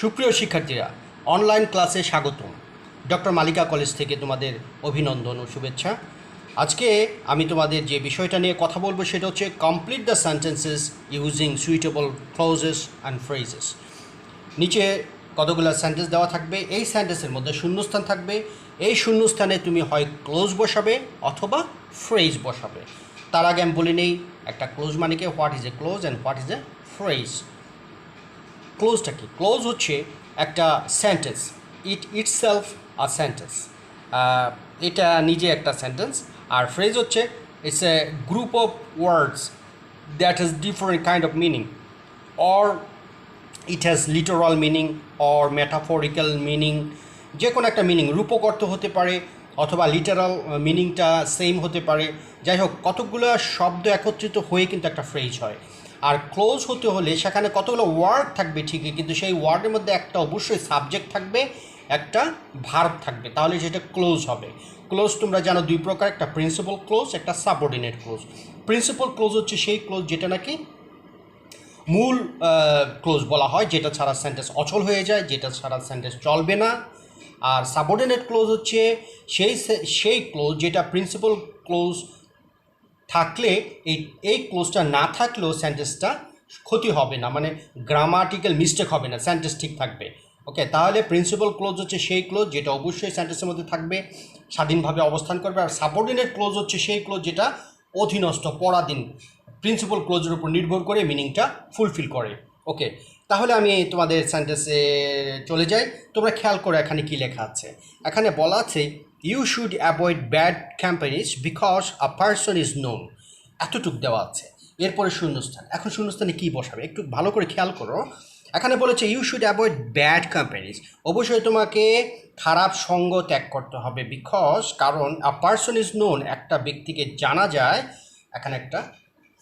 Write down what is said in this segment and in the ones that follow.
সুপ্রিয় শিক্ষার্থীরা, অনলাইন ক্লাসে স্বাগতম। ডক্টর মালিকা কলেজ থেকে তোমাদের অভিনন্দন ও শুভেচ্ছা। আজকে আমি তোমাদের যে বিষয়টা নিয়ে কথা বলবো সেটা হচ্ছে complete the sentences using suitable clauses and phrases. নিচে কতগুলো সেন্টেন্স দেওয়া থাকবে, এই সেন্টেন্সের মধ্যে শূন্যস্থান থাকবে। এই শূন্যস্থানে তুমি হয় ক্লোজ বসাবে অথবা ফ্রেজ বসাবে। তার আগে আমি বলে নেই একটা ক্লোজ মানে কি, what is a clause and what is a phrase. ক্লোজটা কি? ক্লোজ হচ্ছে একটা সেন্টেন্স, ইটসেলফ আ সেন্টেন্স, এটা নিজে একটা সেন্টেন্স। আর ফ্রেজ হচ্ছে it's a group of words that has different kind of meaning, or it has literal meaning or metaphorical meaning. যে কোনো একটা মিনিং, রূপক অর্থ হতে পারে অথবা লিটারাল মিনিংটা সেম হতে পারে। যাই হোক, কতকগুলো শব্দ একত্রিত হয়ে কিন্তু একটা ফ্রেজ হয়। আর ক্লোজ হতে হলে সেখানে কতগুলো ওয়ার্ড থাকবে ঠিকই, কিন্তু সেই ওয়ার্ডের মধ্যে একটা অবশ্যই সাবজেক্ট থাকবে, একটা ভার্ব থাকবে, তাহলে সেটা ক্লোজ হবে। ক্লোজ তোমরা জানো দুই প্রকার, একটা প্রিন্সিপাল ক্লোজ, একটা সাবঅর্ডিনেট ক্লোজ। প্রিন্সিপাল ক্লোজ হচ্ছে সেই ক্লোজ যেটা নাকি মূল ক্লোজ বলা হয়, যেটা ছাড়া সেন্টেন্স অচল হয়ে যায়, যেটা ছাড়া সেন্টেন্স চলবে না। আর সাবঅর্ডিনেট ক্লোজ হচ্ছে সেই ক্লোজ যেটা প্রিন্সিপাল ক্লোজ থাকলে এই ক্লোজটা না থাকলেও সেন্টেন্সটা ক্ষতি হবে না, মানে গ্রামাটিক্যাল মিস্টেক হবে না, সেন্টেন্স ঠিক থাকবে। ওকে, তাহলে প্রিন্সিপাল ক্লোজ হচ্ছে সেই ক্লোজ যেটা অবশ্যই সেন্টেন্সের মধ্যে থাকবে, স্বাধীনভাবে অবস্থান করবে। আর সাবঅর্ডিনেট ক্লোজ হচ্ছে সেই ক্লোজ যেটা অধীনস্থ, পরাধীন, প্রিন্সিপাল ক্লোজের উপর নির্ভর করে মিনিংটা ফুলফিল করে। ওকে, তাহলে আমি তোমাদের সেন্টেন্সে চলে যাই। তোমরা খেয়াল করো এখানে কি লেখা আছে। এখানে বলা আছে you should avoid bad companies because a person is known. এতটুক দেওয়া আছে, এরপরে শূন্যস্থান। এখন শূন্যস্থানে কী বসাবে একটু ভালো করে খেয়াল করো। এখানে বলেছে you should avoid bad companies, অবশ্যই তোমাকে খারাপ সঙ্গ ত্যাগ করতে হবে। বিকজ, কারণ আ পারসন ইজ নোন, একটা ব্যক্তিকে জানা যায়। এখানে একটা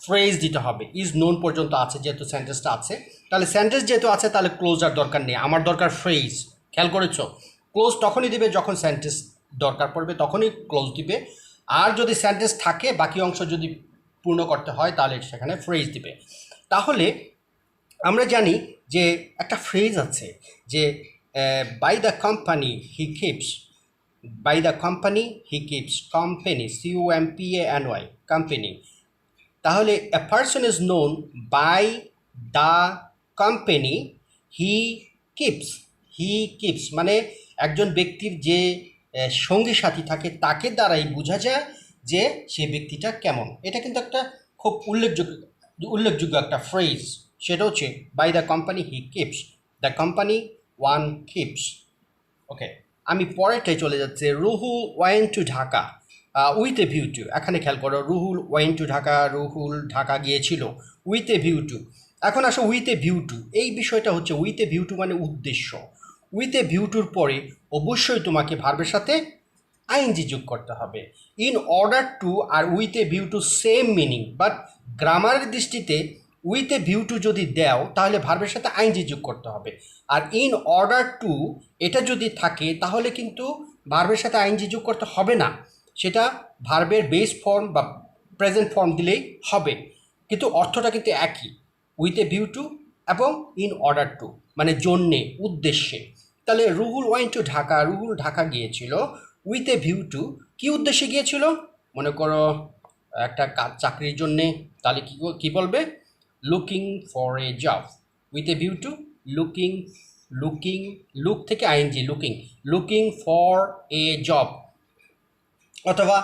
ফ্রেজ দিতে হবে, ইজ নোন পর্যন্ত আছে যেহেতু সেন্টেন্সটা আছে, তাহলে সেন্টেন্স যেহেতু আছে তাহলে ক্লোজ আর দরকার নেই, আমার দরকার ফ্রেজ। খেয়াল করেছো? ক্লোজ তখনই দিবে যখন সেন্টেন্স দরকার পড়বে, তখনই ক্লোজ দিবে। আর যদি সেন্টেন্স থাকে, বাকি অংশ যদি পূর্ণ করতে হয় তাহলে সেখানে ফ্রেজ দিবে। তাহলে আমরা জানি যে একটা ফ্রেজ আছে যে by the company he keeps, by the company he keeps, company, COMPANY, company. তাহলে a person is known by the company he keeps. He keeps মানে একজন ব্যক্তির যে সঙ্গী সাথী থাকে তাকে দ্বারাই বোঝা যায় যে সে ব্যক্তিটা কেমন। এটা কিন্তু একটা খুব উল্লেখযোগ্য একটা ফ্রেজ। সেটা হচ্ছে by the company he keeps, the company one keeps. Okay, আমি পরেরটাই চলে যাচ্ছে। Ruhul went to Dhaka with a view to. এখানে খেয়াল করো, রুহুল ওয়েন টু ঢাকা, রুহুল ঢাকা গিয়েছিল উইথ এ ভিউ টু। এখন আসো উইথ এ ভিউ টু, এই বিষয়টা হচ্ছে উইথ এ ভিউ টু মানে উদ্দেশ্য। উইথ এ ভিউ টুর পরে অবশ্যই তোমাকে ভার্বের সাথে আইএনজি যোগ করতে হবে। ইন অর্ডার টু আর with a view to same meaning, but গ্রামারের দৃষ্টিতে উইথ এ ভিউ টু যদি দাও তাহলে ভার্বের সাথে আইএনজি যোগ করতে হবে। আর ইন অর্ডার টু এটা যদি থাকে তাহলে কিন্তু ভার্বের সাথে আইএনজি যোগ করতে হবে না, সেটা ভার্বের বেস ফর্ম বা প্রেজেন্ট ফর্ম দিলেই হবে, কিন্তু অর্থটা কিন্তু একই। উইথ এ ভিউ টু এবং ইন অর্ডার টু মানে জন্যে, উদ্দেশ্যে। তাহলে রুহুল ওয়েন্ট টু ঢাকা, রুহুল ঢাকা গিয়েছিল উইথ এ ভিউ টু, কী উদ্দেশ্যে গিয়েছিল? মনে করো একটা কাজ, চাকরির জন্যে, তাহলে কী বলবে? Looking for a job, with a view to looking, looking, look থেকে ING, looking, looking for a job, অথবা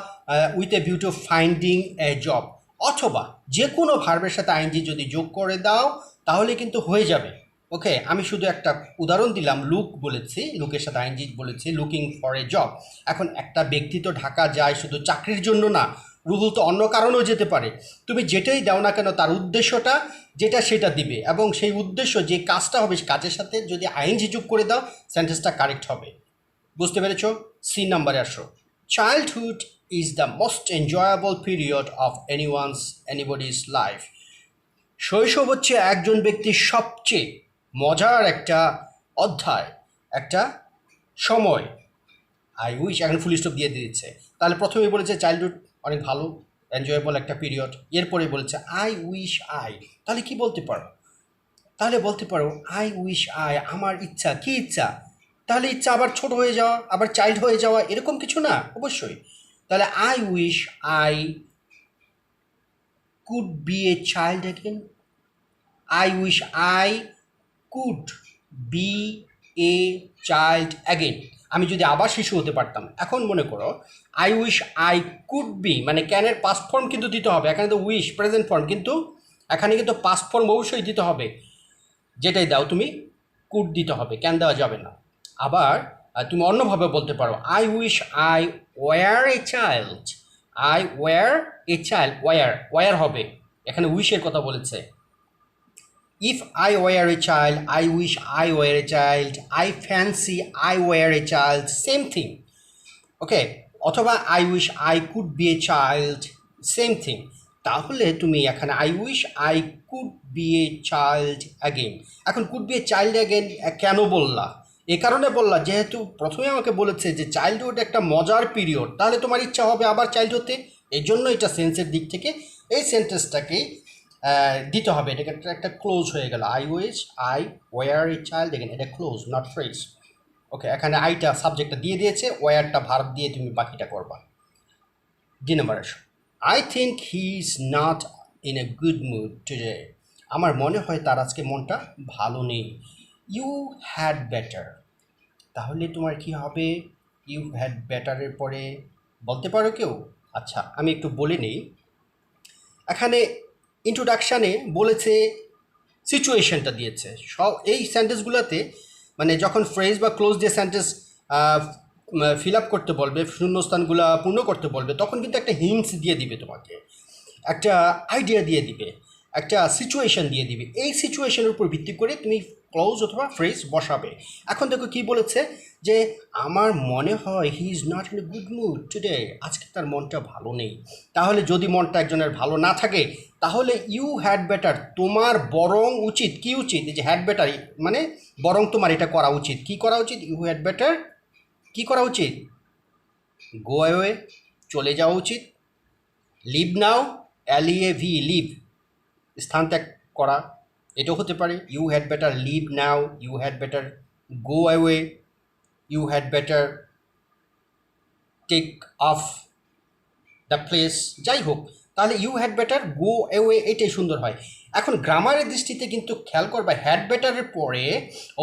with a view to finding a job, অথবা যে কোনো ভার্বের সাথে আইএনজি যদি যোগ করে দাও তাহলে কিন্তু হয়ে যাবে। ওকে, আমি শুধু একটা উদাহরণ দিলাম, লুক বলেছি, লুকের সাথে আইএনজি বলেছি, লুকিং ফর এ জব। এখন একটা ব্যক্তি তো ঢাকা যায় শুধু চাকরির জন্য না, রুহুল তো অন্য কারণেও যেতে পারে। তুমি যেটাই দাও না কেন তার উদ্দেশ্যটা যেটা সেটা দিবে, এবং সেই উদ্দেশ্য যে কাজটা হবে কাজের সাথে যদি আইএনজি যোগ করে দাও সেন্টেন্সটা কারেক্ট হবে। বুঝতে পেরেছ? সি নাম্বারে আসো। Childhood is the most enjoyable period of anybody's life. শৈশব হচ্ছে একজন ব্যক্তির সবচেয়ে মজার একটা অধ্যায়, একটা সময়। আই উইশ, এখন ফুল স্টপ দিয়ে দিয়েছে। তাহলে প্রথমেই বলেছে চাইল্ডহুড অনেক ভালো, এনজয়েবল একটা পিরিয়ড, এরপরে বলেছে আই উইশ আই, তাহলে কি বলতে পারো? তাহলে বলতে পারো আই উইশ আই, আমার ইচ্ছা, কি ইচ্ছা? তাহলে ইচ্ছা আবার ছোট হয়ে যাওয়া, আবার চাইল্ড হয়ে যাওয়া, এরকম কিছু না অবশ্যই। তাহলে I wish I could be a child again, I wish I could be a child again. আমি যদি আবার শিশু হতে পারতাম। এখন মনে করো I wish I could B, মানে ক্যানের পাস্ট ফর্ম কিন্তু দিতে হবে, এখানে তো উইশ প্রেজেন্ট ফর্ম, কিন্তু এখানে কিন্তু পাস্ট ফর্ম অবশ্যই দিতে হবে, যেটাই দাও তুমি কুড দিতে হবে, ক্যান দেওয়া যাবে না। আবার তুমি অন্যভাবে বলতে পারো I wish I were a child, I were a child, were were হবে, এখানে উইশের কথা বলেছে। If I were a child, I wish I were a child, I fancy I were a child, same thing. Okay, অথবা I wish I could be a child, same thing. তাহলে তুমি এখানে I wish I could be a child again. এখন could be a child again কেন বললা? এ কারণে বললা যেহেতু প্রথমে আমাকে বলেছে যে চাইল্ডহুড একটা মজার পিরিয়ড, তাহলে তোমার ইচ্ছা হবে আবার চাইল্ড হতে, এই জন্য এটা সেন্সের দিক থেকে এই সেন্টেন্সটাকেই দিতে হবে। এটাকে একটা ক্লোজ হয়ে গেল, I wish I were a child again, এটা ক্লোজ নট ফ্রেজ। ওকে, এখানে আইটা সাবজেক্টটা দিয়ে দিয়েছে, ওয়ারটা ভার্ব দিয়ে তুমি বাকিটা করবা। দুই নম্বর আসো, I think he is not in a good mood today, আমার মনে হয় তার আজকে মনটা ভালো নেই। ইউ হ্যাড বেটার, তাহলে তোমার কি হবে? ইউ হ্যাড বেটারের পরে বলতে পারো কেউ? আচ্ছা, আমি একটু বলে নিই। এখানে ইন্ট্রোডাকশানে বলেছে, সিচুয়েশনটা দিয়েছে সব এই সেন্টেন্সগুলোতে, মানে যখন ফ্রেজ বা ক্লোজ দিয়ে সেন্টেন্স ফিল আপ করতে বলবে, শূন্যস্থানগুলো পূর্ণ করতে বলবে, তখন কিন্তু একটা হিন্টস দিয়ে দিবে, তোমাকে একটা আইডিয়া দিয়ে দিবে, একটা সিচুয়েশন দিয়ে দিবে। এই সিচুয়েশনের উপর ভিত্তি করে তুমি ক্লোজ অথবা ফ্রেজ বসাবে। এখন দেখো কি বলেছে, যে আমার মনে হয় he is not in a good mood today, আজকে তার মনটা ভালো নেই। তাহলে যদি মনটা একজনের ভালো না থাকে, তাহলে ইউ হ্যাড বেটার, তোমার বরং উচিত, কি উচিত? এই যে হ্যাড বেটার মানে বরং তোমার এটা করা উচিত। কি করা উচিত? ইউ হ্যাড বেটার কি করা উচিত? গো অ্যাওয়ে, চলে যাওয়া উচিত। লিভ নাও, LEAV, লিভ, স্থান ত্যাগ করা, এটাও হতে পারে। You had better leave now, you had better go away, you had better take off the place, যাই হোক, তাহলে you had better go away, এটাই সুন্দর হয়। এখন গ্রামারের দৃষ্টিতে কিন্তু খেয়াল করবা, হ্যাড বেটারের পরে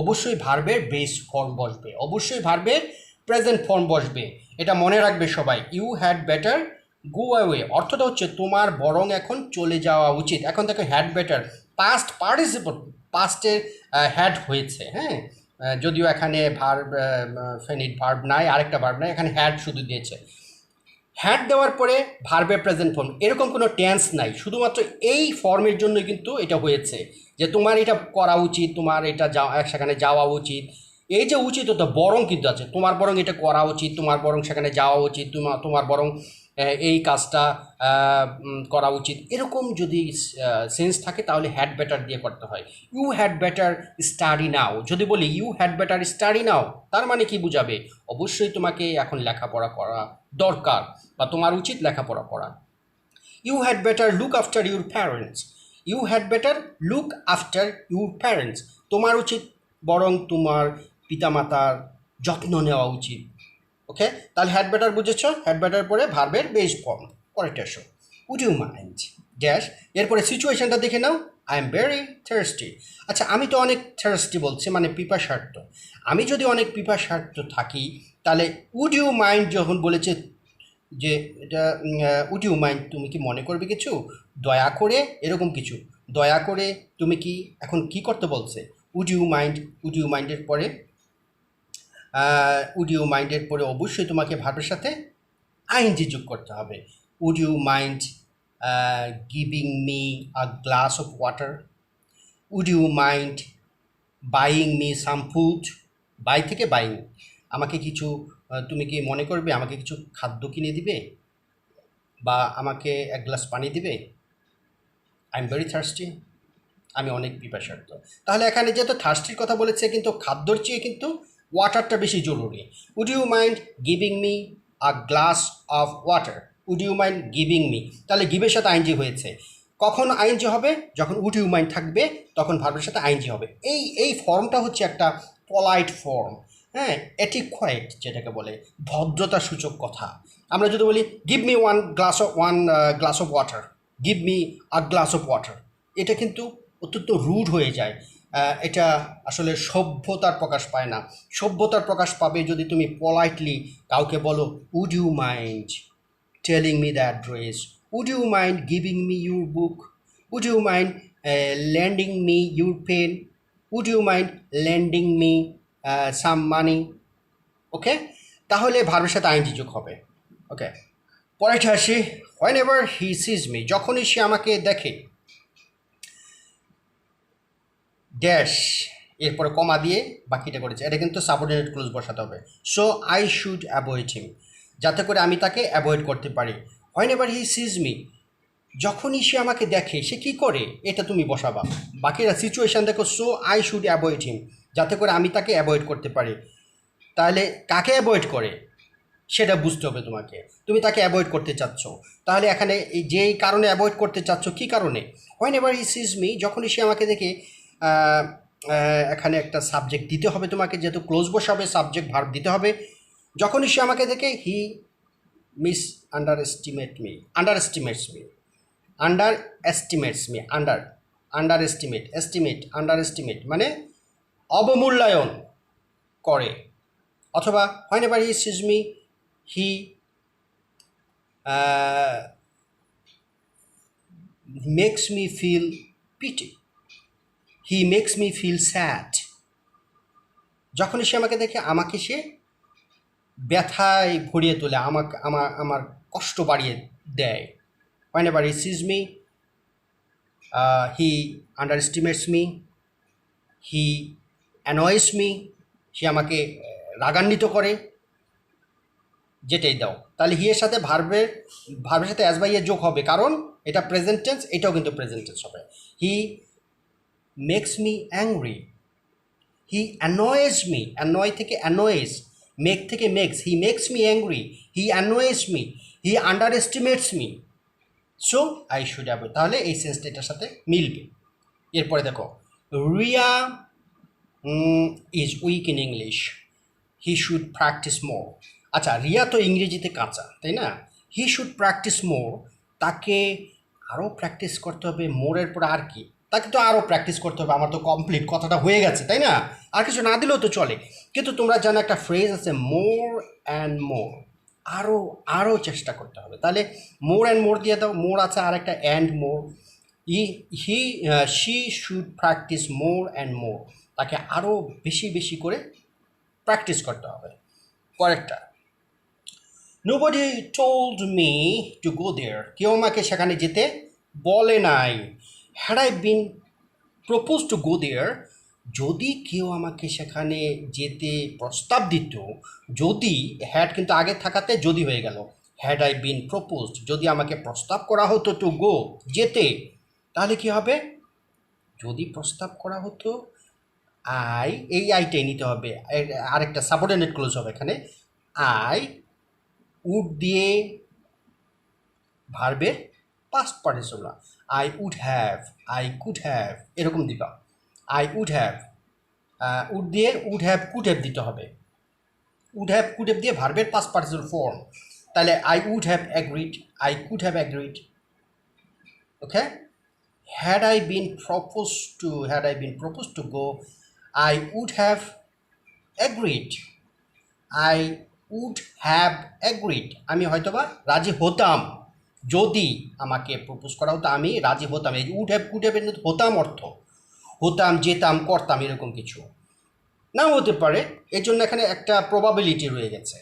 অবশ্যই ভার্বের বেস ফর্ম বসবে, অবশ্যই ভার্বের প্রেজেন্ট ফর্ম বসবে, এটা মনে রাখবে সবাই। You had better go away অর্থটা হচ্ছে তোমার বরং এখন চলে যাওয়া উচিত। এখন দেখো হ্যাড বেটার পাস্ট পার্টিসিপল, পাস্টের হ্যাড হয়েছে, হ্যাঁ, যদিও এখানে ভার্ব ফেনিট ভার্ব নাই, আরেকটা ভার্ব নাই, এখানে হ্যাড শুধু দিয়েছে। হ্যাড দেওয়ার পরে ভার্বের প্রেজেন্ট ফর্ম, এরকম কোনো টেন্স নাই, শুধুমাত্র এই ফর্মের জন্য কিন্তু এটা হয়েছে, যে তোমার এটা করা উচিত, তোমার এটা সেখানে যাওয়া উচিত। এই যে উচিত তো বরং কিন্তু আছে, তোমার বরং এটা করা উচিত, তোমার বরং সেখানে যাওয়া উচিত, তোমার বরং এই কাজটা করা উচিত, এরকম যদি সেন্স থাকে তাহলে হ্যাড বেটার দিয়ে করতে হয়। You had better study now, যদি বলি you had better study now, তার মানে কি বুঝাবে? অবশ্যই তোমাকে এখন লেখাপড়া করা দরকার, বা তোমার উচিত লেখাপড়া করা। You had better look after your parents, you had better look after your parents, তোমার উচিত বরং তোমার পিতামাতার যত্ন নেওয়া উচিত। ওকে, তাহলে হ্যাড বেটার বুঝেছ, হ্যাড বেটার পরে ভার্বের বেস ফর্ম। পরেরটা আসো, উড ইউ মাইন্ড ড্যাশ, এরপরে সিচুয়েশনটা দেখে নাও, আই এম ভেরি থার্স্টি। আচ্ছা, আমি তো অনেক থার্স্টি বলছি, মানে পিপাসার্থ। আমি যদি অনেক পিপাসার্থ থাকি, তাহলে উড ইউ মাইন্ড যখন বলেছে, যে এটা উড ইউ মাইন্ড, তুমি কি মনে করবে কিছু, দয়া করে, এরকম কিছু, দয়া করে তুমি কি, এখন কি করতে বলছে? Would you mind, would you মাইন্ডের পরে উড ইউ মাইন্ডের পরে অবশ্যই তোমাকে ভার্বের সাথে আইএনজি যোগ করতে হবে। Would you mind giving me a glass of water, would you mind buying me some food, buy থেকে বাইং, আমাকে কিছু, তুমি কি মনে করবে আমাকে কিছু খাদ্য কিনে দিবে, বা আমাকে এক গ্লাস পানি দিবে? আই এম ভেরি থার্স্টি, আমি অনেক পিপাসার্থ। তাহলে এখানে যেহেতু থার্স্টির কথা বলেছে, কিন্তু খাদ্যর চেয়ে কিন্তু ওয়াটারটা বেশি জরুরি। Would you mind giving me a glass of water, would you mind giving me, তাহলে গিভের সাথে আইনজি হয়েছে। কখন আইএনজি হবে? যখন উড ইউ মাইন্ড থাকবে তখন ভার্বের সাথে আইএনজি হবে। এই ফর্মটা হচ্ছে একটা পলাইট ফর্ম, হ্যাঁ, এটিকুয়েট যেটাকে বলে, ভদ্রতা সূচক কথা। আমরা যদি বলি give me one glass of water, give me a glass of water, এটা কিন্তু অত্যন্ত রুড হয়ে যায়। এটা আসলে সভ্যতার প্রকাশ পায় না। সভ্যতার প্রকাশ পাবে যদি তুমি পলাইটলি কাউকে বলো would you mind telling me the address, would you mind giving me your book, would you mind lending me your pen, would you mind lending me some money. Okay, তাহলে ভার্বের সাথে আইনজি যোগ হবে। Okay, পরেরটা আসি, whenever he sees me, যখনই সে আমাকে দেখে, ড্যাশ এরপরে কমা দিয়ে বাকিটা করেছে, এটা কিন্তু সাবঅর্ডিনেট ক্লোজ বসাতে হবে। সো আই শুড অ্যাভয়েড হিম, যাতে করে আমি তাকে অ্যাভয়েড করতে পারি। When ever he sees me, যখনই সে আমাকে দেখে সে কী করে, এটা তুমি বসাবা। বাকিরা সিচুয়েশান দেখো, সো আই শুড অ্যাভয়েড হিম, যাতে করে আমি তাকে অ্যাভয়েড করতে পারি। তাহলে কাকে অ্যাভয়েড করে সেটা বুঝতে হবে তোমাকে, তুমি তাকে অ্যাভয়েড করতে চাচ্ছ, তাহলে এখানে যেই কারণে অ্যাভয়েড করতে চাচ্ছ, কী কারণে? When ever he sees me, যখনই সে আমাকে দেখে, এখানে একটা সাবজেক্ট দিতে হবে তোমাকে, যেহেতু ক্লোজ বসাবে সাবজেক্ট ভার্ব দিতে হবে। যখনই সে আমাকে দেখে, he miss underestimates me, underestimate মানে অবমূল্যায়ন করে। অথবা whenever he sees me, he makes me feel pity, he makes me feel sad, যখনই সে আমাকে দেখে আমাকে সে ব্যথায় ভরিয়ে তোলে, আমার কষ্ট বাড়িয়ে দেয়। Whenever he sees me, he underestimates me, he annoys me, সে আমাকে রাগান্বিত করে, যেটাই দাও। তাহলে হি এর সাথে ভার্বের সাথে অ্যাজ বাই এর যোগ হবে, কারণ এটা প্রেজেন্ট টেন্স, এটাও কিন্তু প্রেজেন্ট টেন্স হবে। He makes me angry, he annoys me, annoy থেকে অ্যানয়েজ, মেক থেকে makes, he makes me angry, he annoys me, he underestimates me, so I should avoid. তাহলে এই সেন্সটা এটার সাথে মিলবে। এরপরে দেখো, Riya is weak in English, he should practice more. আচ্ছা, রিয়া তো ইংরেজিতে কাঁচা, তাই না? হি শুড প্র্যাকটিস মোর, তাকে আরও প্র্যাকটিস করতে হবে। মোরের পরে আর কি, তাকে তো আরও প্র্যাকটিস করতে হবে। আমার তো কমপ্লিট কথাটা হয়ে গেছে, তাই না? আর কিছু না দিলেও তো চলে। কিন্তু তোমরা জানো একটা ফ্রেজ আছে, মোর অ্যান্ড মোর, আরও চেষ্টা করতে হবে। তাহলে মোর অ্যান্ড মোর দিয়ে দাও, মোর আছে আর একটা and more. She should practice more and more, তাকে আরও বেশি করে প্র্যাকটিস করতে হবে। পরেরটা, nobody told me to go there, কেউ আমাকে সেখানে যেতে বলে নাই। Had I been propose to go there, যদি কেউ আমাকে সেখানে যেতে প্রস্তাব দিত, যদি, হ্যাড কিন্তু আগে থাকাতে যদি হয়ে গেল, হ্যাড আই বিন প্রপোজড, যদি আমাকে প্রস্তাব করা হতো টু গো, যেতে, তাহলে কি হবে? যদি প্রস্তাব করা হতো, এই আইটাই নিতে হবে, আরেকটা সাবঅর্ডিনেট ক্লোজ হবে এখানে। আই উড দিয়ে ভার্বের past participle, I would have, I could have, এরকম দিবা। আই উড হ্যাভ, উড দিয়ে উড হ্যাভ কুড হ্যাভ দিতে হবে। উড হ্যাভ কুড হ্যাভ দিয়ে ভার্বের পাস্ট পার্টিসিপল ফর্ম। তাহলে I would have agreed, I could have agreed. Okay, had I been proposed to go, I would have agreed, I would have agreed, আমি হয়তোবা রাজি হতাম, যদি আমাকে প্রপোজ করা হতো আমি রাজি হতাম। এই উড হ্যাভ কুড হ্যাভ এর হতাম অর্থ হতাম, যেতাম, করতাম, এরকম কিছু নাও হতে পারে। এর জন্য এখানে একটা প্রবাবিলিটি রয়ে গেছে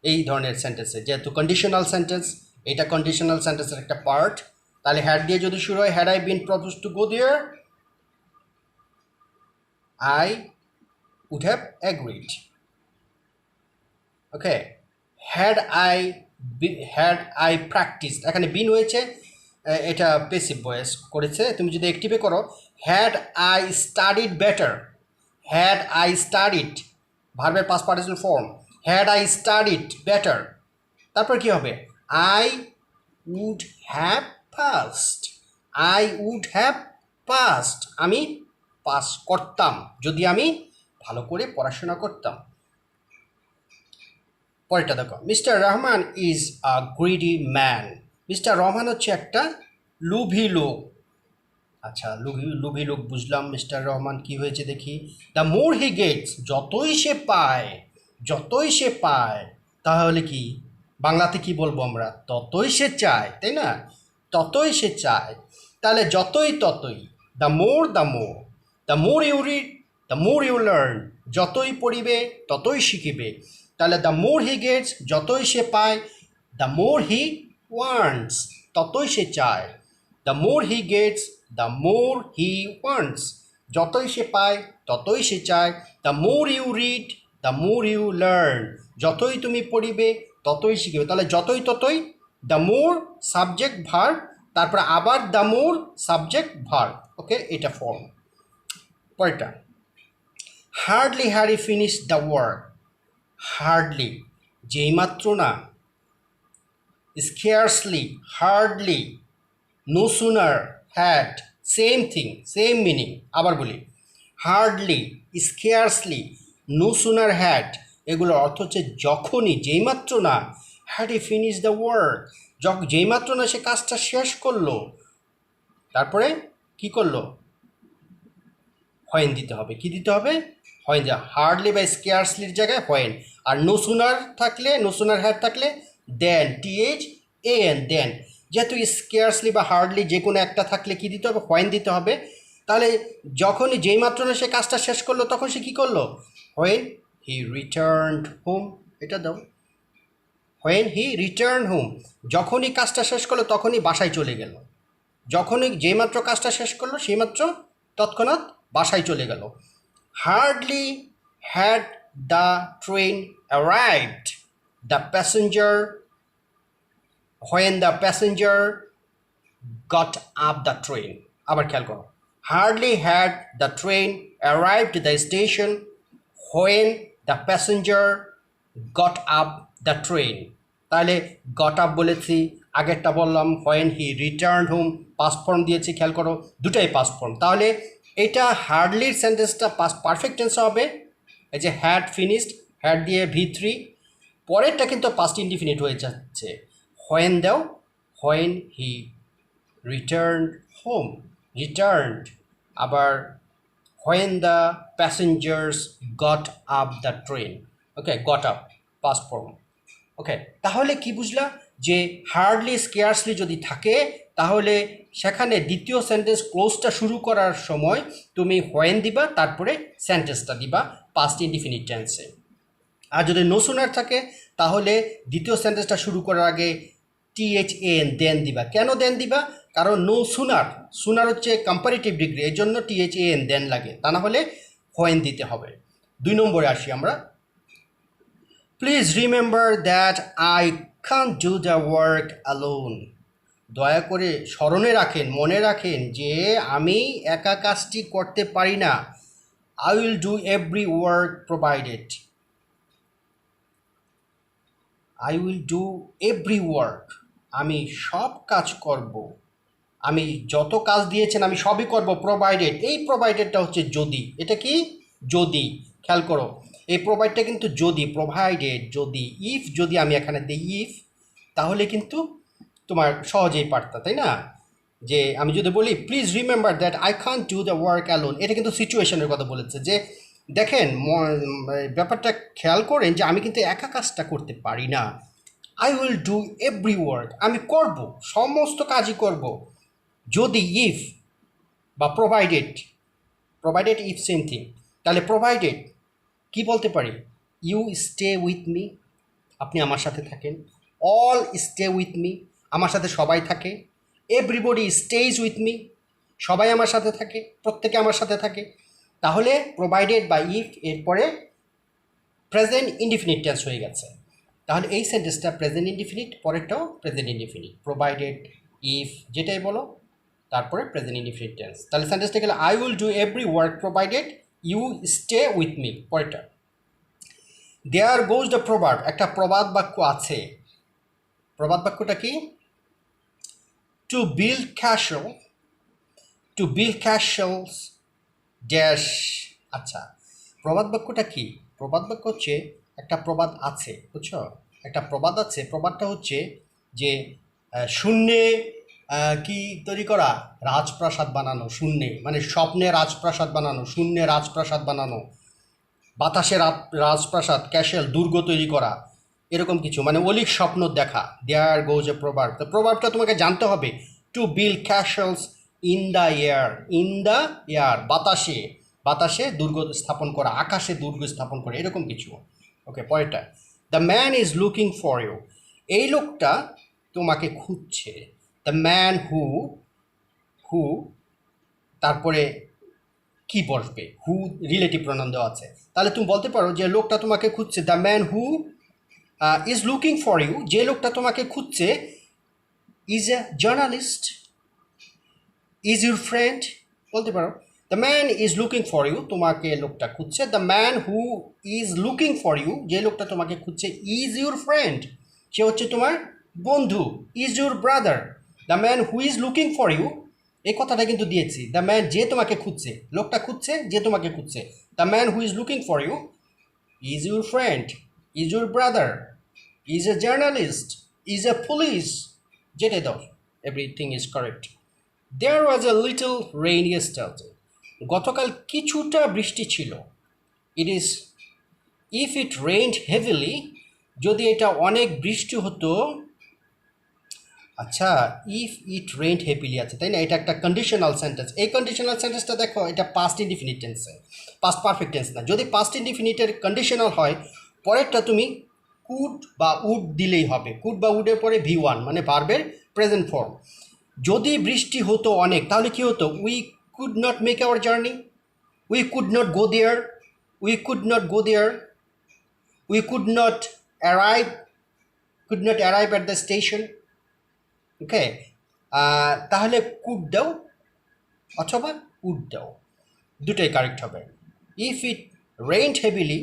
এই ধরনের সেন্টেন্সে, যেহেতু কন্ডিশনাল সেন্টেন্স, এটা কন্ডিশনাল সেন্টেন্সের একটা পার্ট। তাহলে হ্যাড দিয়ে যদি শুরু হয়, had I been propose to go there, I would have agreed. Okay, had I practice, এখানে বিন হয়েছে, এটা পেসিভ ভয়েস করেছে। তুমি যদি অ্যাক্টিভে করো, had I studied better, had I studied ভার্বের past participle form, had I studied better, তারপর কি হবে? I would have passed, I would have passed, আমি পাস করতাম যদি আমি ভালো করে পড়াশোনা করতাম। পরেরটা দেখো, mister Rahman is a greedy man. Mister Rahman হচ্ছে একটা লুভি লোক। আচ্ছা, লুভি লুভি লোক বুঝলাম। মিস্টার রহমান কি হয়েছে দেখি। দ্য মোর হি গেটস, যতই সে পায়, তাহলে কি বাংলাতে কি বলবো আমরা, ততই সে চায়, তাই না? ততই সে চায়, তাহলে যতই ততই, the more you read the more you learn, যতই পড়িবে ততই শিখিবে। তাহলে দ্য মোর হি গেটস, যতই সে পায়, দ্য মোর হি ওয়ান্টস, ততই সে চায়। The more he gets, the more he wants, যতই সে পায় ততই সে চায়। The more you read the more you learn, যতই তুমি পড়িবে ততই শিখবে। তাহলে যতই ততই, দ্য মোর সাবজেক্ট ভার্ব, তারপর আবার the more subject verb. Okay, এটা ফর্ম। পরেরটা, hardly Harry finish the work. Hardly, যেইমাত্র না, scarcely, hardly, no sooner, had, same thing, same meaning. আবার বলি, hardly, scarcely, no sooner had, এগুলোর অর্থ হচ্ছে যখনই, যেইমাত্র না, had he finish the work, যেইমাত্র না সে কাজটা শেষ করলো, তারপরে কি করলো, হোয়েন দিতে হবে। কি দিতে হবে? হোয়েন। যা হার্ডলি বা স্কেয়ার্সলির জায়গায় হোয়েন। আর নো সুনার থাকলে, নো সুনার হ্যাড থাকলে দেন, THAN, দেন। যেহেতু স্কেয়ার্সলি বা হার্ডলি যে কোনো একটা থাকলে কি দিতে হবে? হোয়েন দিতে হবে। তাহলে যখনই, যেই মাত্র না সে কাজটা শেষ করলো, তখন সে কী করলো? হোয়েন হি রিটার্নড হোম, এটা দাও। হোয়েন হি রিটার্ন হোম, যখনই কাজটা শেষ করলো তখনই বাসায় চলে গেল। যখনই যেইমাত্র কাজটা শেষ করলো সেইমাত্র তৎক্ষণাৎ বাসায় চলে গেল। Hardly had the train arrived the passenger, when the passenger goat up the train. আবার খেয়াল করো, hardly had the train arrived the station when the passenger goat up the train. তাহলে গট আপ বলেছি, আগেরটা বললাম when he return home, past form দিয়েছি, খেয়াল করো দুটাই পাস্ট ফর্ম। তাহলে এটা হার্ডলির সেন্টেন্সটা পাস্ট পারফেক্ট টেন্স হবে। এই যে হ্যাড ফিনিশড, হ্যাড দিয়ে V3, পরেরটা কিন্তু পাস্ট ইনডিফিনিট হয়ে যাচ্ছে। হোয়েন দাও, when he returned home, returned. আবার when the passengers got up the train. Okay, got up past form. Okay, তাহলে কি বুঝলা যে হার্ডলি স্কেয়ার্সলি যদি থাকে তাহলে সেখানে দ্বিতীয় সেন্টেন্স ক্লোজটা শুরু করার সময় তুমি হোয়েন দিবা, তারপরে সেন্টেন্সটা দিবা পাস্ট ইনডিফিনিট টেন্সে। আর যদি নো সুনার থাকে তাহলে দ্বিতীয় সেন্টেন্সটা শুরু করার আগে THAN, দেন দিবা। কেন দেন দিবা? কারণ নো সুনার, সুনার হচ্ছে কম্পারেটিভ ডিগ্রি, এর জন্য THAN দেন লাগে, তা না হলে হোয়েন দিতে হবে। 2 নম্বরে আসি আমরা। Please remember that I can't do the work alone. দয়া করে স্মরণে রাখেন, মনে রাখেন যে আমি একা কাজটি করতে পারি না। I will do every work provided, I will do every work, আমি সব কাজ করব, আমি যত কাজ দিয়েছেন আমি সবই করব, প্রোভাইডেড। এই প্রোভাইডেডটা হচ্ছে যদি, এটা কি যদি, খেয়াল করো এই প্রোভাইডটা কিন্তু যদি, প্রোভাইডেড যদি, ইফ যদি আমি এখানে দিই ইফ, তাহলে কিন্তু তোমার সহজেই পারতা, তাই না? যে আমি যদি বলি please remember that I can't do the work alone, এটা কিন্তু সিচুয়েশনের কথা বলেছে। যে দেখেন ব্যাপারটা খেয়াল করেন যে আমি কিন্তু একা কাজটা করতে পারি না। I will do every work, আমি করব, সমস্ত কাজই করব। যদি ইফ বা provided, provided if same thing, তাহলে প্রোভাইডেড কি বলতে পারি? ইউ স্টে উইথ মি, আপনি আমার সাথে থাকেন। অল স্টে উইথ মি, আমার সাথে সবাই থাকে। এভরিবডি স্টেজ উইথ মি, সবাই আমার সাথে থাকে, প্রত্যেকে আমার সাথে থাকে। তাহলে প্রোভাইডেড বা ইফ এরপরে প্রেজেন্ট ইনডিফিনিট টেন্স হয়ে গেছে। তাহলে এই সেন্টেন্সটা প্রেজেন্ট ইনডিফিনিট, পরেরটাও প্রেজেন্ট ইনডিফিনিট, প্রোভাইডেড ইফ যেটাই বলো, তারপরে প্রেজেন্ট ইনডিফিনিট টেন্স। তাহলে সেন্টেন্সটা গেলে I will do every work provided you stay with me. পরেরটা, দেয়ার গোজ দ্য প্রবাদ, একটা প্রবাদ বাক্য আছে। প্রবাদ বাক্যটা কি? To build castle to build castles dash. আচ্ছা, প্রবাদ বাক্যটা কি? প্রবাদ বাক্য হচ্ছে, একটা প্রবাদ আছে, বুঝছো? একটা প্রবাদ আছে, প্রবাদটা হচ্ছে যে শূন্যে কি তৈরি করা? রাজপ্রাসাদ বানানো। শূন্যে মানে স্বপ্নে রাজপ্রাসাদ বানানো, শূন্যে রাজপ্রাসাদ বানানো, বাতাসে রাজপ্রাসাদ, ক্যাসেল, দুর্গ তৈরি করা, এরকম কিছু, মানে অলিক স্বপ্ন দেখা। দেয়ার গোজ এ প্রভাব। তো প্রভাবটা তোমাকে জানতে হবে। To build castles in the air, in the air, বাতাসে, বাতাসে দুর্গ স্থাপন করা, আকাশে দুর্গ স্থাপন করা, এরকম কিছু। ওকে, পরেরটা, the man is looking for you. এই লোকটা তোমাকে খুঁজছে। দ্য ম্যান হু, হু তারপরে কি বসবে? হু রিলেটিভ প্রনাউন দেওয়া আছে। তাহলে তুমি বলতে পারো যে লোকটা তোমাকে খুঁজছে, the man who is looking for you, যে লোকটা তোমাকে খুঁজছে, is a journalist, is your friend, বলতে পারো। The man is looking for you, তোমাকে লোকটা খুঁজছে। The man who is looking for you, যে লোকটা তোমাকে খুঁজছে, ইজ ইউর ফ্রেন্ড, সে হচ্ছে তোমার বন্ধু। Is your brother. The man who is looking for you, এই কথাটা কিন্তু দিয়েছি। দ্য ম্যান, যে তোমাকে খুঁজছে, লোকটা খুঁজছে, যে তোমাকে খুঁজছে। The man who is looking for you is your friend, is your brother, is a journalist, is a police, যেটাই দাও, everything is correct. There was a little rain yesterday, গতকাল কিছুটা বৃষ্টি ছিল। It is, if it rained heavily, যদি এটা অনেক বৃষ্টি হতো। আচ্ছা, ইফ ইট রেইনড হেভিলি আছে, তাই না? এটা একটা কন্ডিশনাল সেন্টেন্স। এই কন্ডিশনাল সেন্টেন্সটা দেখো, এটা পাস্ট ইনডিফিনিট টেন্সে, পাস্ট পারফেক্ট টেন্স না। যদি পাস্ট ইনডিফিনিটের কন্ডিশনাল হয়, পরেরটা তুমি কুড বা উড দিলেই হবে। কুড বা উডের পরে V1 মানে ভার্বের প্রেজেন্ট ফর্ম। যদি বৃষ্টি হতো অনেক, তাহলে কি হতো? We could not make our journey, we could not go there, we could not go there, we could not arrive, could not arrive at the station. Okay, তাহলে কুড দাও অথবা উড দাও, দুটোই কারেক্ট হবে। ইফ ইট রেইনড হেভিলি,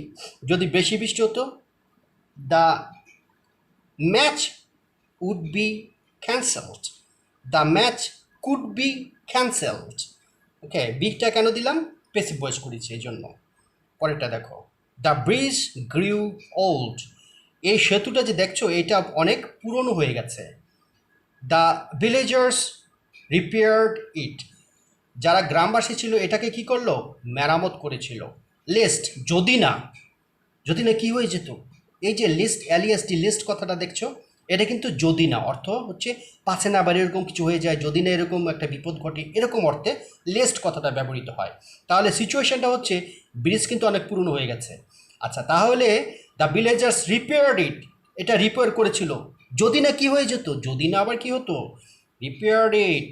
যদি বেশি বৃষ্টি হতো, the match would be cancelled, the match could be cancelled. Okay, বিগটা কেন দিলাম? পেসিভ ভয়েস করেছি এই জন্য। পরেরটা দেখো, দ্য ব্রিজ গ্রিউ ওল্ড, এই সেতুটা যে দেখছো, এটা অনেক পুরনো হয়ে গেছে। দ্য ভিলেজার্স রিপেয়ার্ড ইট, যারা গ্রামবাসী ছিল এটাকে কি করলো? মেরামত করেছিল। লিস্ট, যদি না, যদি না কি হয়ে যেত? এই যে লিস্ট, LEST, লিস্ট কথাটা দেখছো, এটা কিন্তু যদি না, অর্থ হচ্ছে পাছে না আবার এরকম কিছু হয়ে যায়, যদি না এরকম একটা বিপদ ঘটে, এরকম অর্থে লিস্ট কথাটা ব্যবহৃত হয়। তাহলে সিচুয়েশনটা হচ্ছে ব্রিজ কিন্তু অনেক পুরনো হয়ে গেছে। আচ্ছা, তাহলে দ্য ভিলেজার্স রিপেয়ার্ড ইট, এটা রিপেয়ার করেছিল। যদি না কি হয়ে যেত? যদি না আবার কি হতো? রিপেয়ার্ড ইট,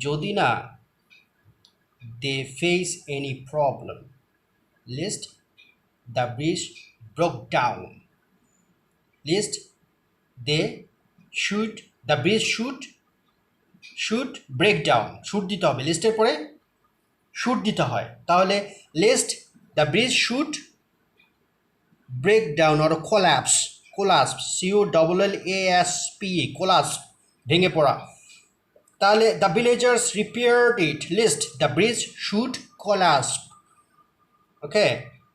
যদি না they face any problem, lest the bridge broke down, lest they should, the bridge should break down, should দিতে হবে, লিস্টের পরে শুড দিতে হয়। তাহলে lest the bridge should break down or collapse, collapse, COLLASP, collapse, ভেঙে পড়া। তাহলে the villagers repaired it, lest the bridge should collapse. Okay,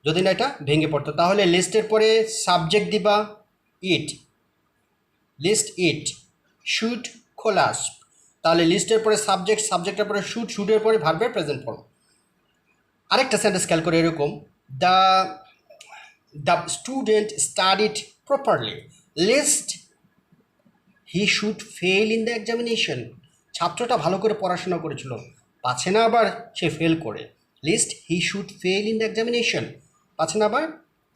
যদি না এটা ভেঙে পড়তো, তাহলে লিস্টের পরে সাবজেক্ট দিবা ইট, লিস্ট ইট শুড কোলাপস। তাহলে লিস্টের পরে সাবজেক্ট, সাবজেক্টের পরে শুড, শুডের পরে ভার্বের প্রেজেন্ট ফর্ম। আরেকটা সেন্টেন্স খেয়াল করে এরকম, the the student studied properly, lest he should fail in the examination, ছাত্রটা ভালো করে পড়াশোনা করেছিল, পাচ্ছে না আবার সে ফেল করে। Lest he should fail in the examination, পাচ্ছে না আবার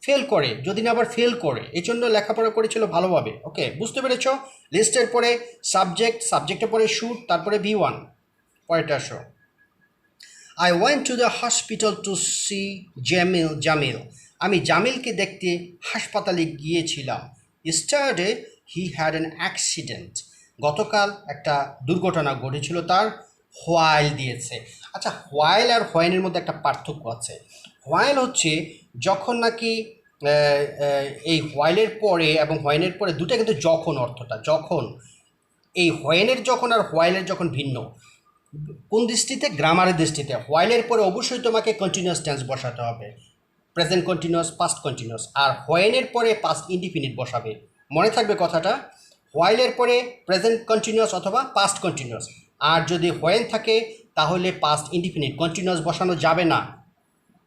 ফেল করে, যদি না আবার ফেল করে, এই জন্য লেখাপড়া করেছিল ভালোভাবে। ওকে, বুঝতে পেরেছ? লিস্টের পরে সাবজেক্ট, সাবজেক্টের পরে শুড, তারপরে V1। পরেরটা আসো, I went to the hospital to see Jamil, আমি জামিলকে দেখতে হাসপাতালে গিয়েছিলাম। Yesterday he had an accident, গতকাল একটা দুর্ঘটনা ঘটেছিল তার। হোয়াইল দিয়েছে। আচ্ছা, হোয়াইল আর হোয়েনের মধ্যে একটা পার্থক্য আছে। হোয়াইল হচ্ছে যখন নাকি এই হোয়াইলের পরে এবং হোয়েনের পরে, দুটা কিন্তু যখন অর্থটা, যখন, এই হোয়েনের যখন আর হোয়াইলের যখন ভিন্ন। কোন দৃষ্টিতে? গ্রামারের দৃষ্টিতে। হোয়াইলের পরে অবশ্যই তোমাকে কন্টিনিউয়াস টেন্স বসাতে হবে, প্রেজেন্ট কন্টিনিউয়াস, পাস্ট কন্টিনিউয়াস। আর হোয়েনের পরে পাস্ট ইনডিফিনিট বসাবে। মনে থাকবে কথাটা, হোয়াইলের পরে প্রেজেন্ট কন্টিনিউয়াস অথবা পাস্ট কন্টিনিউয়াস। আর যদি হোয়েন থাকে তাহলে পাস্ট ইনডিফিনিট, কন্টিনিউয়াস বসানো যাবে না।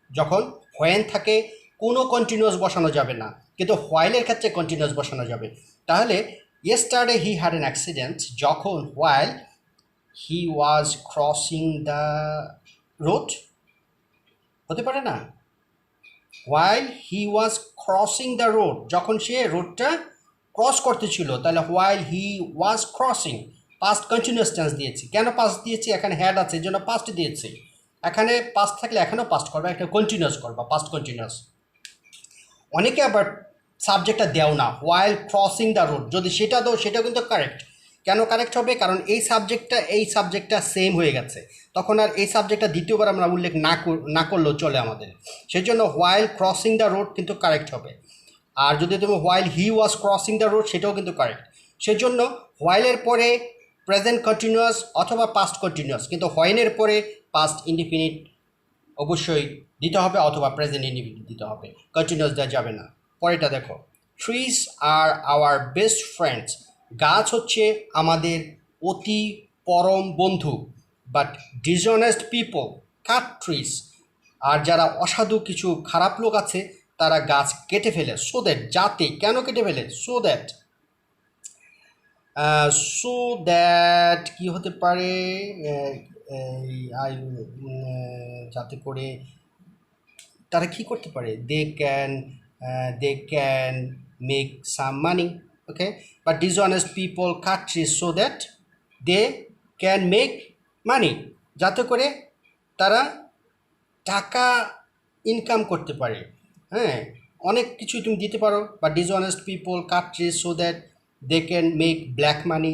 যখন হোয়েন থাকে কোনো কন্টিনিউয়াস বসানো যাবে না, কিন্তু হোয়াইলের ক্ষেত্রে কন্টিনিউয়াস বসানো যাবে। তাহলে yesterday he had an accident, যখন while he was crossing the road, হতে পারে না? While he was crossing the road, যখন সে রোডটা ক্রস করতেছিল, তাহলে while he was crossing, past continuous tense দিয়েছি। কেন পাস্ট দিয়েছি? এখানে হ্যাড আছে এই জন্য পাস্ট দিয়েছি। এখানে পাস্ট থাকলে এখানেও পাস্ট করবা, একটা কন্টিনিউয়াস করবা, পাস্ট কন্টিনিউয়াস। অনেকে আবার সাবজেক্টটা দেও না, হোয়াইল ক্রসিং দ্য রোড, যদি সেটা দাও সেটা কিন্তু কারেক্ট। কেন কারেক্ট হবে? কারণ এই সাবজেক্টটা সেম হয়ে গেছে, তখন আর এই সাবজেক্টটা দ্বিতীয়বার আমরা উল্লেখ না করলেও চলে আমাদের। সেই জন্য হোয়াইল ক্রসিং দ্য রোড কিন্তু কারেক্ট হবে। আর যদি তুমি while he was crossing the road, সেটাও কিন্তু কারেক্ট। সেজন্য হোয়াইলের পরে প্রেজেন্ট কন্টিনিউয়াস অথবা পাস্ট কন্টিনিউয়াস, কিন্তু হোয়েনের পরে পাস্ট ইনডিফিনিট অবশ্যই দিতে হবে অথবা প্রেজেন্ট ইনডিফিনিট দিতে হবে, কন্টিনিউয়াস দেওয়া যাবে না। পরেরটা দেখো, trees are our best friends, গাছ হচ্ছে আমাদের অতি পরম বন্ধু, but dishonest people cut trees, আর যারা অসাধু কিছু খারাপ লোক আছে তারা গাছ কেটে ফেলে। সো দ্যাট, যাতে, কেন কেটে ফেলে? সো দ্যাট, সো দ্যাট কি হতে পারে? যাতে করে তারা কি করতে পারে? They can make some money, okay. But dishonest people cut trees so that they can make money, যাতে করে তারা টাকা ইনকাম করতে পারে। হ্যাঁ, অনেক কিছুই তুমি দিতে পারো। বা dishonest people cut trees so that they can make black money,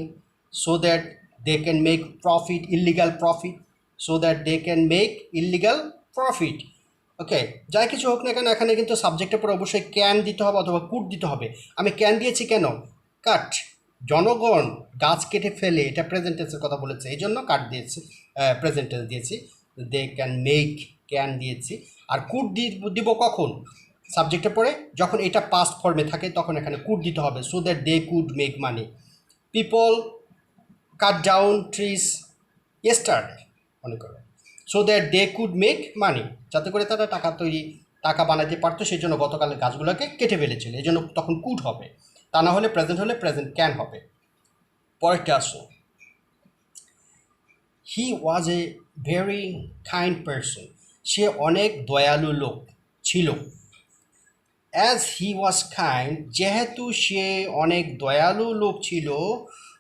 so that they can make profit, illegal profit, so that they can make illegal profit. Okay, যাই কিছু হোক না কেন, এখানে কিন্তু সাবজেক্টের পরে অবশ্যই ক্যান দিতে হবে অথবা কুড দিতে হবে। আমি ক্যান দিয়েছি কেন? কাট, জনগণ গাছ কেটে ফেলে, এটা প্রেজেন্ট টেন্সের কথা বলেছে, এই জন্য কাট দিয়েছি, প্রেজেন্ট টেন্স দিয়েছি। দে ক্যান মেক, ক্যান দিয়েছি। আর কুড দিব কখন? সাবজেক্টের পরে যখন এটা পাস্ট ফর্মে থাকে তখন এখানে কুড দিতে হবে, so that they could make money. People cut down trees yesterday, মনে করো, so that they could make money, যাতে করে তারা টাকা বানাতে পারতো, সেই জন্য গতকালের গাছগুলোকে কেটে ফেলেছিল, এই জন্য তখন কুড হবে। তা না হলে প্রেজেন্ট ক্যান হবে। পরেরটা আসো, হি ওয়াজ এ ভেরি কাইন্ড পারসন, সে অনেক দয়ালু লোক ছিল। অ্যাজ হি ওয়াজ কাইন্ড, যেহেতু সে অনেক দয়ালু লোক ছিল,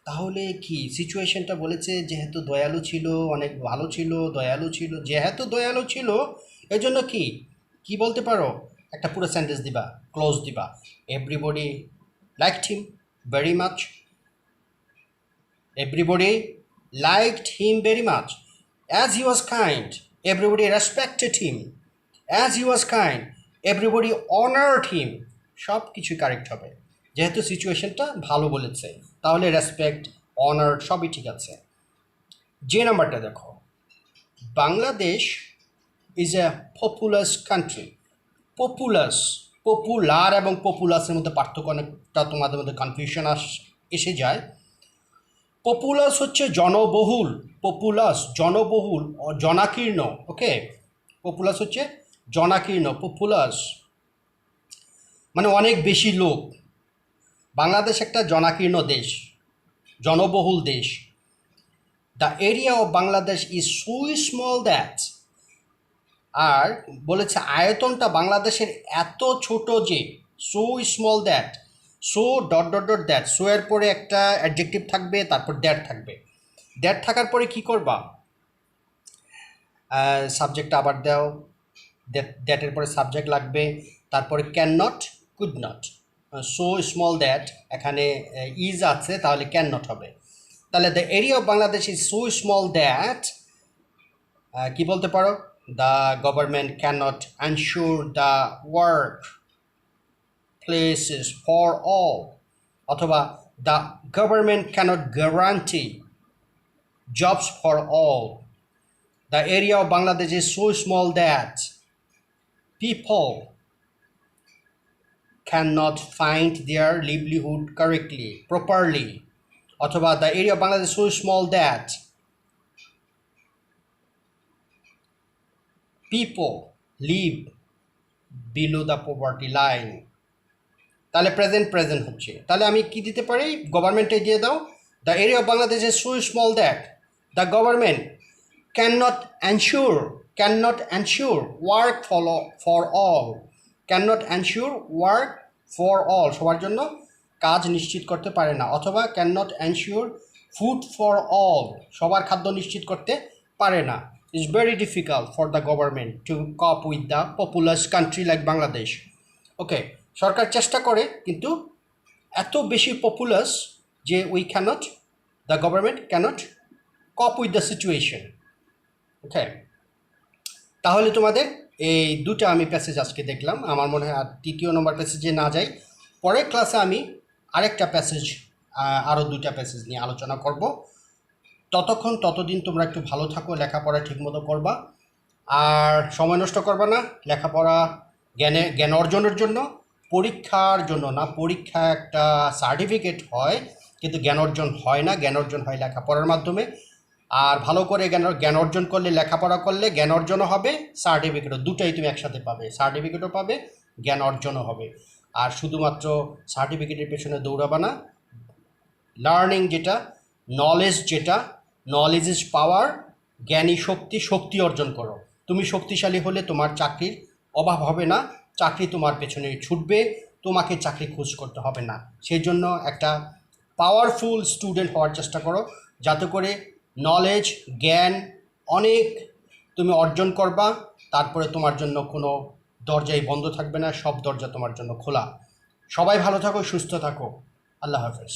তাহলে কি সিচুয়েশনটা বলেছে? যেহেতু দয়ালু ছিল, অনেক ভালো ছিল, দয়ালু ছিল, যেহেতু দয়ালু ছিল, এজন্য কি কি বলতে পারো? একটা পুরো সেন্টেন্স দিবা, ক্লোজ দিবা। Everybody liked him very much, everybody liked him very much. As he was kind, everybody respected him. As he was kind, everybody honored him. সব কিছুই কারেক্ট হবে, যেহেতু সিচুয়েশনটা ভালো বলেছে, তাহলে রেসপেক্ট, অনার সবই ঠিক আছে। যে নাম্বারটা দেখো, Bangladesh is a populous country. Popular এবং পপুলাসের মধ্যে পার্থক্য অনেকটা তোমাদের মধ্যে কনফিউশন এসে যায়। পপুলাস হচ্ছে জনবহুল, জনবহুল, জনাকীর্ণ, ওকে। পপুলাস হচ্ছে জনাকীর্ণ, পপুলাস মানে অনেক বেশি লোক। বাংলাদেশ একটা জনাকীর্ণ দেশ, জনবহুল দেশ। The area of Bangladesh is so small that, আর বলেছে আয়তনটা বাংলাদেশের এত ছোট যে, so small that, so dot that, so এর পরে একটা অ্যাডজেক্টিভ থাকবে, তারপর দ্যাট থাকবে। দ্যাট থাকার পরে কি করবা? সাবজেক্টটা আবার দাও, দ্যাটের পরে সাবজেক্ট লাগবে, তারপরে can not, could not. So small that, এখানে ইজ আছে, তাহলে ক্যান নট হবে। তাহলে the area of Bangladesh is so small that, কি বলতে পারো? The government can not ensure the work places for all, অথবা the government cannot guarantee jobs for all. The area of Bangladesh is so small that people cannot find their livelihood correctly, properly. অথবা the area of Bangladesh is so small that people live below the poverty line. তাহলে present হচ্ছে, তাহলে আমি কি দিতে পারি, গভর্নমেন্টে দিয়ে দাও, the area of Bangladesh is so small that the government cannot ensure work for all, cannot ensure work for all, সবার জন্য কাজ নিশ্চিত করতে পারে না, অথবা cannot ensure food for all, সবার খাদ্য নিশ্চিত করতে পারে না. It's very difficult for the government to cope with the populous country like Bangladesh. ওকে, সরকার চেষ্টা করে কিন্তু এত বেশি পপুলাস যে the government cannot cope with the situation. ওকে, তাহলে তোমাদের এই দুটো আমি প্যাসেজ আজকে দেখলাম. আমার মনে হয় আর তৃতীয় নম্বর প্যাসেজে না যাই, পরের ক্লাসে আমি আরেকটা প্যাসেজ, আরও দুটা প্যাসেজ নিয়ে আলোচনা করব. ততদিন তোমরা একটু ভালো থাকো, লেখাপড়া ঠিকমতো করবা, আর সময় নষ্ট করবা না. লেখাপড়া জ্ঞান অর্জনের জন্য, পরীক্ষার জন্য না. পরীক্ষা একটা সার্টিফিকেট হয়, কিন্তু জ্ঞান অর্জন হয় না. জ্ঞান অর্জন হয় লেখাপড়ার মাধ্যমে. আর ভালো করে জ্ঞান অর্জন করলে, লেখাপড়া করলে জ্ঞান অর্জনও হবে, সার্টিফিকেটও, দুটাই তুমি একসাথে পাবে. সার্টিফিকেটও পাবে, জ্ঞান অর্জনও হবে. আর শুধুমাত্র সার্টিফিকেটের পেছনে দৌড়াবা না. লার্নিং যেটা, নলেজ ইজ পাওয়ার, জ্ঞানী শক্তি অর্জন করো. তুমি শক্তিশালী হলে তোমার চাকরির অভাব হবে না, চাকরি তোমার পেছনে ছুটবে, তোমাকে চাকরি খোঁজ করতে হবে না. সেই জন্য একটা পাওয়ারফুল স্টুডেন্ট হওয়ার চেষ্টা করো, যাতে করে নলেজ, জ্ঞান অনেক তুমি অর্জন করবা. তারপরে তোমার জন্য কোনো দরজাই বন্ধ থাকবে না, সব দরজা তোমার জন্য খোলা. সবাই ভালো থাকো, সুস্থ থাকো. আল্লাহ হাফেজ.